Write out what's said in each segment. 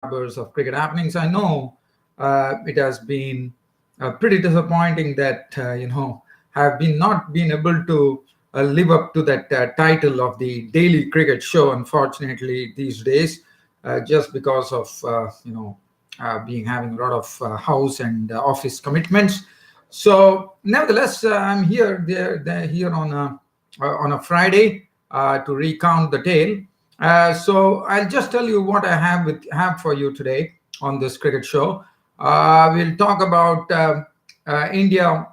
subscribers of Cricket Happenings. I know it has been pretty disappointing that have been not been able to live up to that title of the daily cricket show. Unfortunately, these days, just because of being having a lot of house and office commitments. So, nevertheless, I'm here. They're here on a Friday to recount the tale. So I'll just tell you what I have for you today on this cricket show. We'll talk about India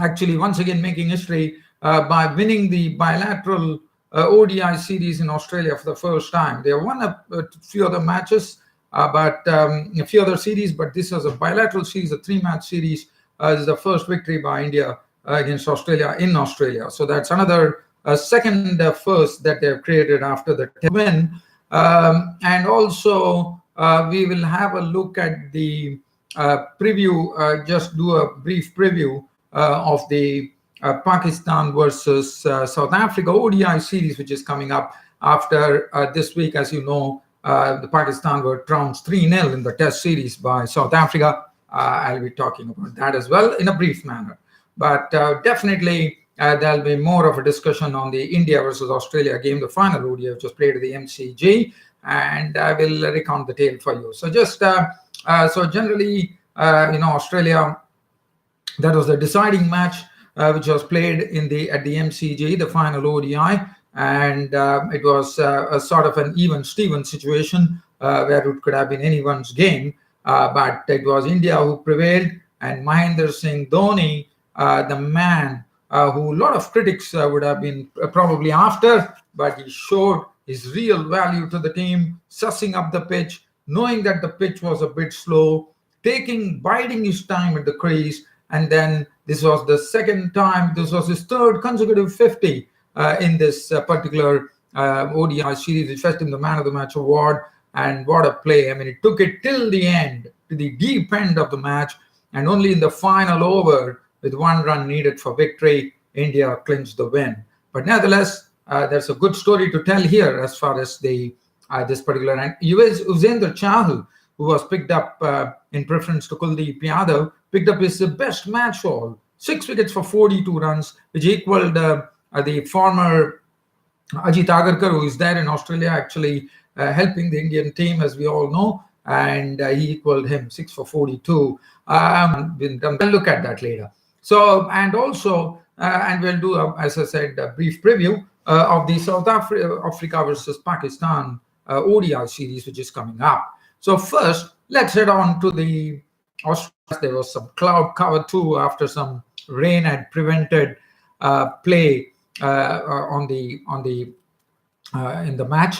actually once again making history by winning the bilateral ODI series in Australia for the first time. They won a few other matches, but a few other series, but this was a bilateral series, a three-match series. This is the first victory by India against Australia in Australia. So that's another second first that they've created after the win. And also, we will have a look at the preview, just do a brief preview of the Pakistan versus South Africa ODI series, which is coming up after this week. As you know, the Pakistan were trounced 3-0 in the Test series by South Africa. I'll be talking about that as well in a brief manner. But definitely, there'll be more of a discussion on the India versus Australia game, the final ODI, which was played at the MCG, and I will recount the tale for you. So just so generally, Australia, that was the deciding match which was played at the MCG, the final ODI, and it was a sort of an even-Steven situation where it could have been anyone's game, but it was India who prevailed, and Mahendra Singh Dhoni, the man who a lot of critics would have been probably after, but he showed his real value to the team, sussing up the pitch, knowing that the pitch was a bit slow, biding his time at the crease, and then this was the second time, this was his third consecutive 50 in this particular ODI series. It fetched him the Man of the Match award, and what a play. I mean, it took it till the end, to the deep end of the match, and only in the final over, with one run needed for victory, India clinched the win. But nevertheless, there's a good story to tell here as far as the this particular. And Yuzvendra Chahal, who was picked up in preference to Kuldeep Yadav, picked up his best match haul, 6 wickets for 42 runs, which equaled the former Ajit Agarkar, who is there in Australia, actually helping the Indian team, as we all know, and he equaled him, 6 for 42. We'll look at that later. So, and also, and we'll do, as I said, a brief preview of the South Africa versus Pakistan ODI series, which is coming up. So first, let's head on to the Australia. There was some cloud cover too after some rain had prevented play in the match.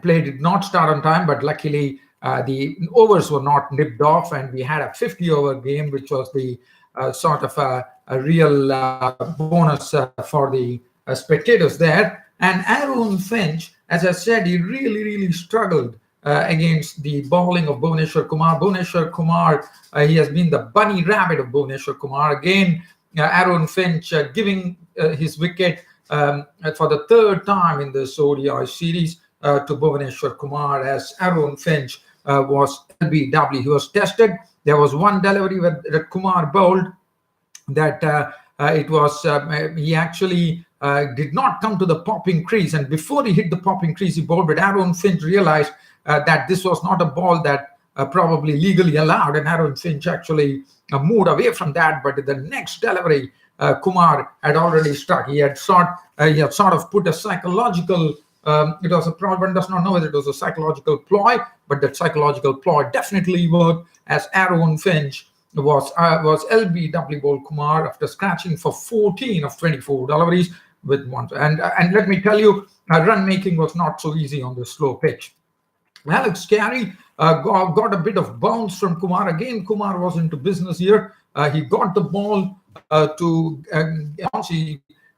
Play did not start on time, but luckily the overs were not nipped off, and we had a 50-over game, which was the sort of a real bonus for the spectators there. And Aaron Finch, as I said, he really struggled against the bowling of Bhuvneshwar Kumar. Bhuvneshwar Kumar, he has been the bunny rabbit of Bhuvneshwar Kumar. Again, Aaron Finch giving his wicket for the third time in this ODI series to Bhuvneshwar Kumar, as Aaron Finch was LBW. He was tested. There was one delivery that Kumar bowled that it was he actually did not come to the popping crease, and before he hit the popping crease, he bowled. But Aaron Finch realized that this was not a ball that probably legally allowed, and Aaron Finch actually moved away from that. But the next delivery, Kumar had already struck. He had sort of put a psychological. It was a problem. One does not know whether it was a psychological ploy, but that psychological ploy definitely worked, as Aaron Finch was LBW bowled Kumar after scratching for 14 of 24 deliveries with one. And let me tell you, run making was not so easy on this slow pitch. Alex Carey got a bit of bounce from Kumar. Again, Kumar was into business here. He got the ball to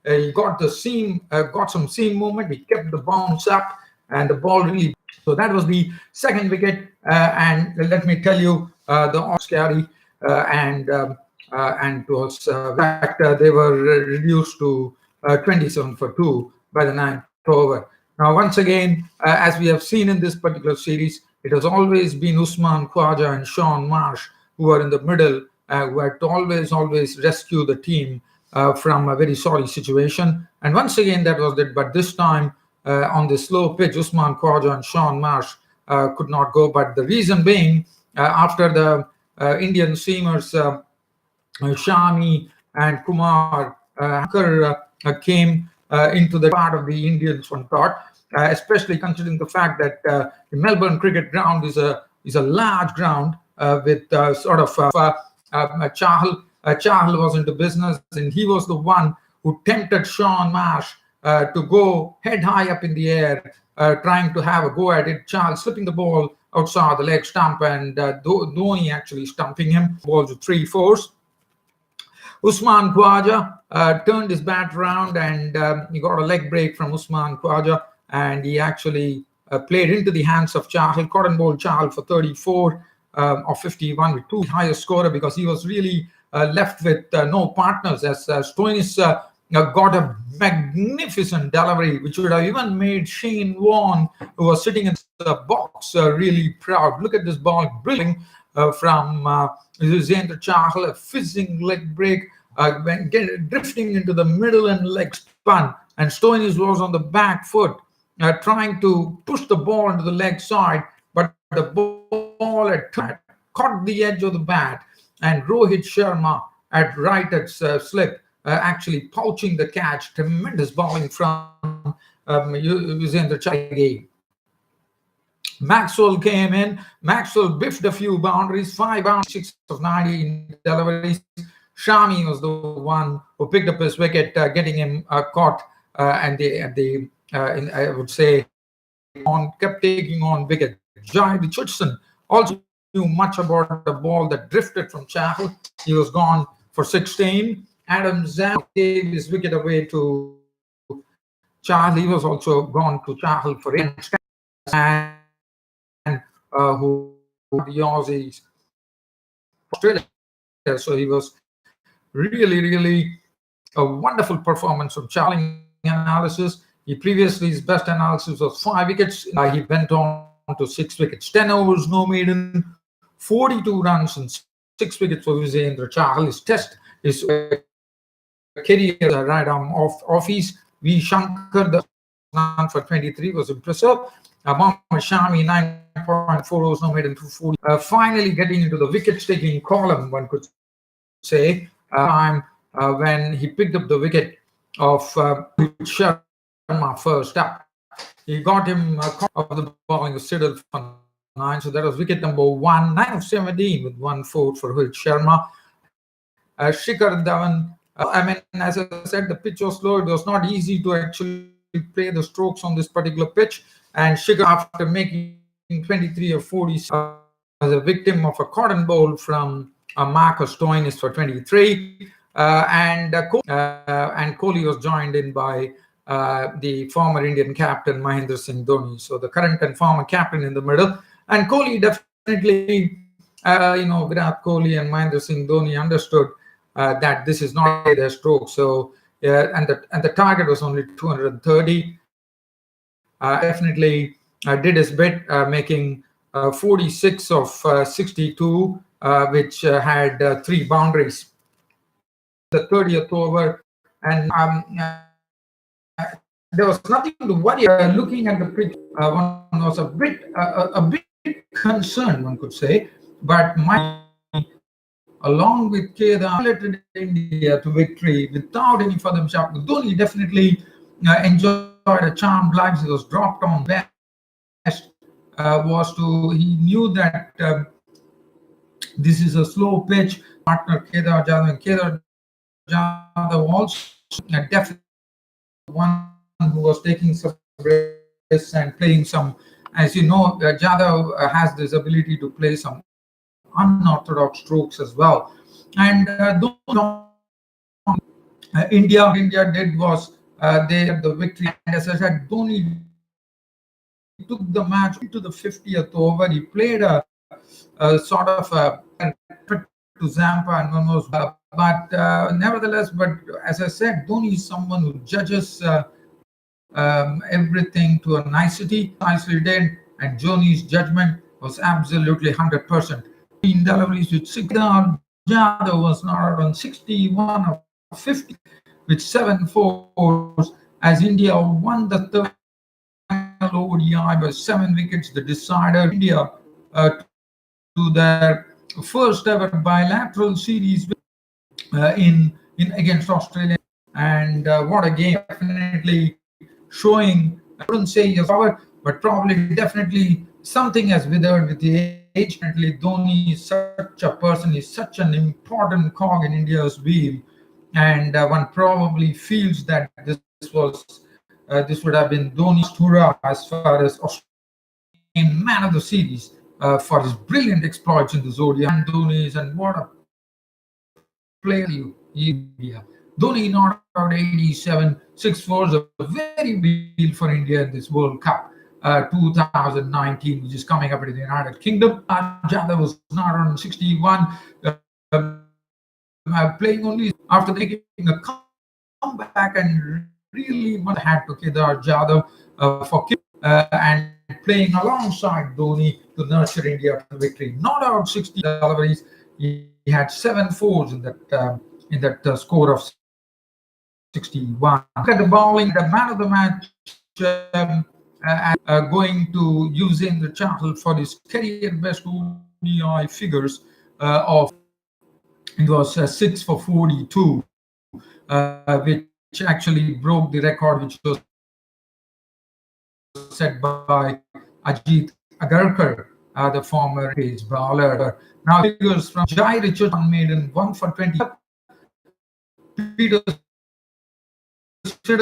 he got the seam, got some seam movement. He kept the bounce up, and the ball really. So that was the second wicket. And let me tell you, the Carey and was fact they were reduced to 27 for 2 by the ninth over. Now, once again, as we have seen in this particular series, It has always been Usman Khwaja and Sean Marsh who are in the middle, who had to always rescue the team from a very sorry situation. And once again, that was it. But this time, on the slow pitch, Usman Khwaja and Sean Marsh could not go. But the reason being, after the Indian seamers Shami and Kumar came into the part of the Indians, one thought, especially considering the fact that the Melbourne cricket ground is a large ground with Chahal. Chahal was into business, and he was the one who tempted Sean Marsh to go head high up in the air, trying to have a go at it. Chahal slipping the ball outside the leg stump, and Dhoni actually stumping him. Balls to 3-4s. Usman Khwaja turned his bat around, and he got a leg break from Usman Khwaja, and he actually played into the hands of Chahal, cotton ball Chahal for 34 or 51 with two highest scorer, because he was really left with no partners, as Stoinis got a magnificent delivery which would have even made Shane Warne, who was sitting in the box, really proud. Look at this ball brilliant from Yuzvendra Chahal, a fizzing leg break, drifting into the middle and leg spun, and Stoinis was on the back foot trying to push the ball into the leg side, but the ball had caught the edge of the bat, and Rohit Sharma at slip, actually pouching the catch. Tremendous bowling from Yuzvendra Chahal. Maxwell came in. Maxwell biffed a few boundaries, 5 boundaries, 6 of 90 deliveries. Shami was the one who picked up his wicket, getting him caught, and I would say kept taking on wicket. Jai Richardson also knew much about the ball that drifted from Chahal. He was gone for 16. Adam Zam gave his wicket away to Chahal. He was also gone to Chahal for 8. And who the Aussies Australia. So he was really a wonderful performance from Chahal. Analysis. His best analysis was 5 wickets. He went on to 6 wickets, 10 overs, no maiden, 42 runs and 6 wickets for Yuzvendra Chahal. His career right arm Aussies. V. Shankar, the run for 23 was impressive. Mohammad Shami, 9.4 overs, no maiden, 240. Finally getting into the wicket-taking column, one could say, when he picked up the wicket of Sharma first up. He got him of the bowling of Siddle for 9. So that was wicket number 1, 9 of 17 with 1-4 for Rohit Sharma. Shikhar Dhawan, as I said, the pitch was slow. It was not easy to actually play the strokes on this particular pitch. And Shikhar, after making 23 or 40, was a victim of a cotton bowl from Marcus Stoinis for 23. And Kohli was joined in by the former Indian captain Mahendra Singh Dhoni. So the current and former captain in the middle. And Kohli definitely, Virat Kohli and Mahendra Singh Dhoni understood that this is not their stroke. So and the target was only 230. Definitely did his bit, making 46 of 62, which had 3 boundaries. The 30th over, and there was nothing to worry. Looking at the pitch, one was a bit concerned, one could say, but along with Kedar, led India to victory without any further mishap. Dhoni definitely enjoyed a charmed life. He was dropped on best. He knew that this is a slow pitch. Partner Kedar Jadhav, and Kedar Jadhav also definitely one who was taking some risks and playing some. As you know, Jadhav has this ability to play some unorthodox strokes as well. And India did was they had the victory. And as I said, Dhoni took the match into the 50th over. He played a sort of a to Zampa and one was, but nevertheless, but as I said, Dhoni is someone who judges everything to a nicety. Nicely did, and Dhoni's judgment was absolutely 100%. In deliveries with six, Jadhav was not around 61 or 50 with 7 4s as India won the third final ODI by 7 wickets. The decider India to their first ever bilateral series in against Australia. And what a game! Definitely showing, I wouldn't say his power, but probably definitely something has withered with the age. Definitely, Dhoni is such a person, he's such an important cog in India's wheel. And one probably feels that this would have been Dhoni's last hurrah as far as Australia named man of the series for his brilliant exploits in the Zodiac. And Dhoni's, and what a player he India. Dhoni not out 87, 6 4s, a very big deal for India in this World Cup 2019, which is coming up in the United Kingdom. Jadhav was not around 61, playing only after making a comeback and really much had to Kedar Jadhav for and playing alongside Dhoni to nurture India to victory. Not out 60 deliveries, he had 7 4s in that score of 61. Look at the bowling, the man of the match, going to Usain the Chattel for his career best ODI figures of it was 6 for 42, which actually broke the record which was set by Ajit Agarkar, the former England page bowler. Now figures from Jai Richards on maiden 1 for 20, Peter Siddle 1 for 20,